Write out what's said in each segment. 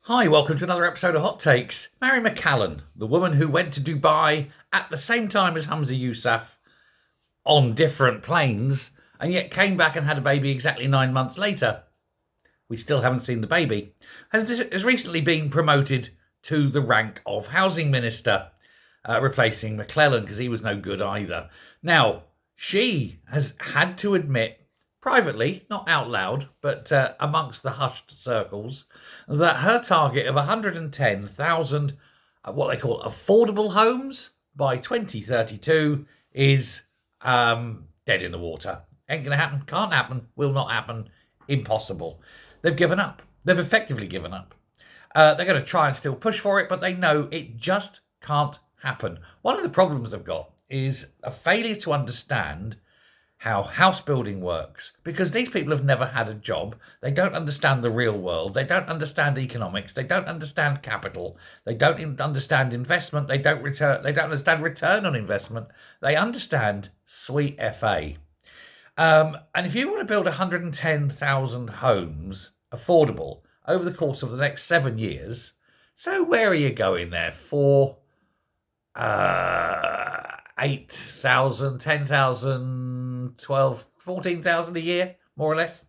Hi, welcome to another episode of Hot Takes. Mary McCallan, the woman who went to Dubai at the same time as Hamza Yousaf on different planes and yet came back and had a baby exactly 9 months later. We still haven't seen the baby. Has recently been promoted to the rank of housing minister, replacing McClellan because he was no good either. Now, she has had to admit privately, not out loud, but amongst the hushed circles, that her target of 110,000, what they call affordable homes by 2032 is dead in the water. Ain't going to happen, can't happen, will not happen, impossible. They've given up. They've effectively given up. They're going to try and still push for it, but they know it just can't happen. One of the problems they've got is a failure to understand how house building works, because these people have never had a job. They don't understand the real world. They don't understand economics. They don't understand capital. They don't understand investment. They don't understand return on investment. They understand sweet FA. And if you want to build 110,000 homes affordable over the course of the next 7 years, so where are you going there for? 8,000, 10,000, 12, 14,000 a year, more or less.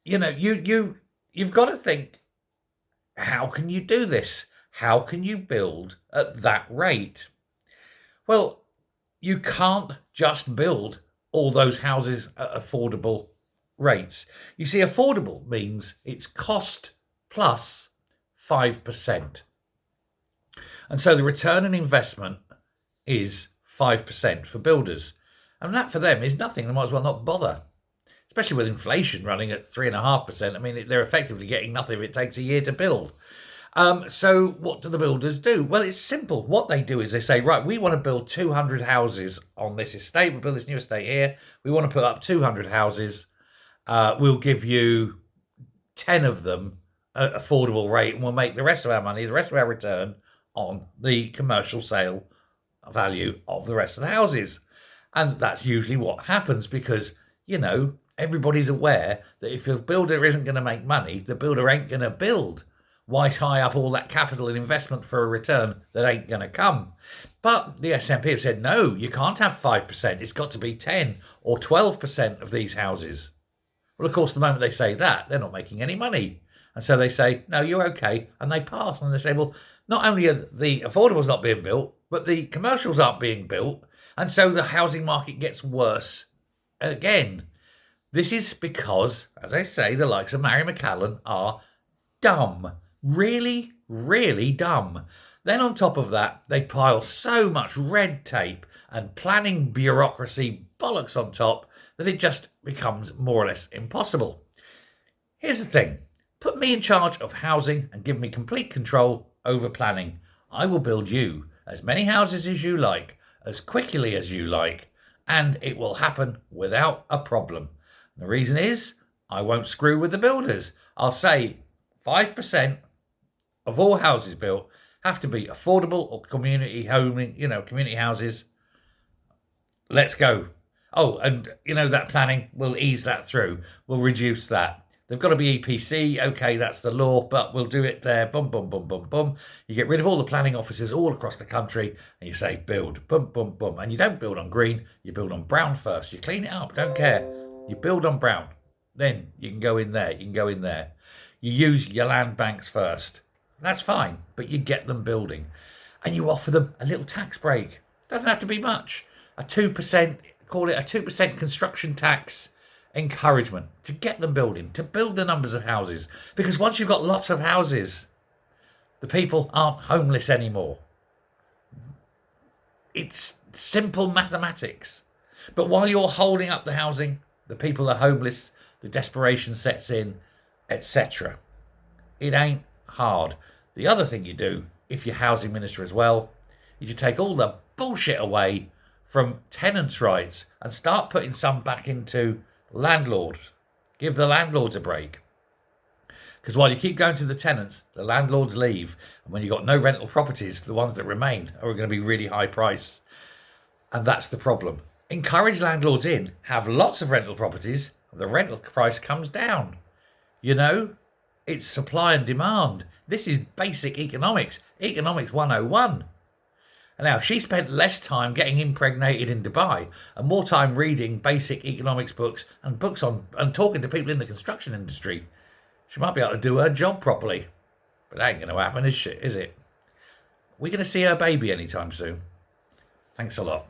You've got to think, how can you do this? How can you build at that rate? Well, you can't just build all those houses at affordable rates. You see, affordable means it's cost plus 5%. And so the return on investment is 5% for builders. And that for them is nothing. They might as well not bother, especially with inflation running at 3.5%. I mean, they're effectively getting nothing if it takes a year to build. So what do the builders do? Well, it's simple. What they do is they say, right, we want to build 200 houses on this estate. We'll build this new estate here. We want to put up 200 houses. We'll give you 10 of them at affordable rate, and we'll make the rest of our money, the rest of our return on the commercial sale value of the rest of the houses. And that's usually what happens because, everybody's aware that if a builder isn't going to make money, the builder ain't going to build. Why tie up all that capital and investment for a return that ain't going to come? But the SNP have said, no, you can't have 5%. It's got to be 10 or 12% of these houses. Well, of course, the moment they say that, they're not making any money. And so they say, no, you're okay. And they pass. And they say, well, not only are the affordables not being built, but the commercials aren't being built. And so the housing market gets worse again. This is because, as I say, the likes of Mary McCallan are dumb. Really, really dumb. Then on top of that, they pile so much red tape and planning bureaucracy bollocks on top that it just becomes more or less impossible. Here's the thing. Put me in charge of housing and give me complete control over planning. I will build you as many houses as you like, as quickly as you like, and it will happen without a problem. The reason is I won't screw with the builders. I'll say 5% of all houses built have to be affordable or community community houses. Let's go. Oh, and that planning will ease that through. We'll reduce that. They've got to be EPC. Okay, that's the law, but we'll do it there. Boom, boom, boom, boom, boom. You get rid of all the planning offices all across the country and you say build. Boom, boom, boom. And you don't build on green. You build on brown first. You clean it up. Don't care. You build on brown. Then you can go in there. You can go in there. You use your land banks first. That's fine, but you get them building. And you offer them a little tax break. Doesn't have to be much. A 2%, call it a 2% construction tax encouragement to get them building, to build the numbers of houses. Because once you've got lots of houses, the people aren't homeless anymore. It's simple mathematics. But while you're holding up the housing, the people are homeless, the desperation sets in, etc. It ain't hard. The other thing you do, if you're housing minister as well, is you take all the bullshit away from tenants' rights and start putting some back into landlords. Give the landlords a break. Because while you keep going to the tenants, the landlords leave. And when you've got no rental properties, the ones that remain are going to be really high price. And that's the problem. Encourage landlords in, have lots of rental properties, the rental price comes down. It's supply and demand. This is basic economics, economics 101. And now she spent less time getting impregnated in Dubai and more time reading basic economics books and books on and talking to people in the construction industry. She might be able to do her job properly. But that ain't going to happen, is it? We're going to see her baby anytime soon. Thanks a lot.